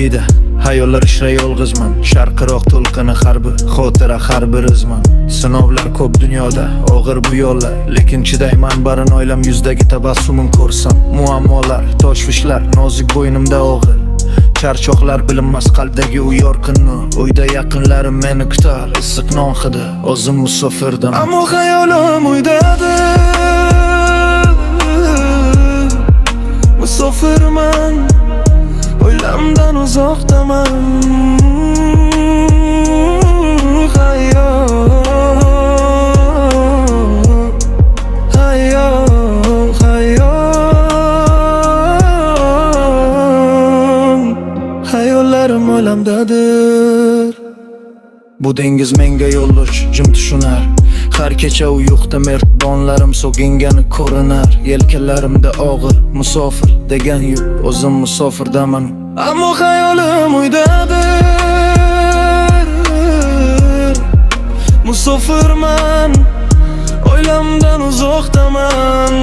uyida hayollar ishra yolg'izman. Sharqiroq to'lqini har bir xotira, har bir izman. Sinovlar ko'p dunyoda, og'ir bu yo'llar, lekin chidayman barin oilam yuzdagi tabassumin ko'rsam. Muammolar, tashvishlar nozik bo'ynimda og'ir. Charchoqlar bilinmas qalbdagi u yorqin nur. Uyda yaqinlarim meni kutar, issiq non hidi, o'zim musofirdim. Ammo xayolim uydadir. Musofirman, oilamdan uzoqdaman. Hayollarim olamdadir. Bu dengiz menga yo'ldosh, jim tushunar. Har kecha u yo'qda mert donlarim so'gingani ko'rinar. Yelkalarimda og'ir musofir degan yuk, o'zim musofirdaman. Ammo hayolim uydadir. Musofirman, oilamdan uzoqdaman.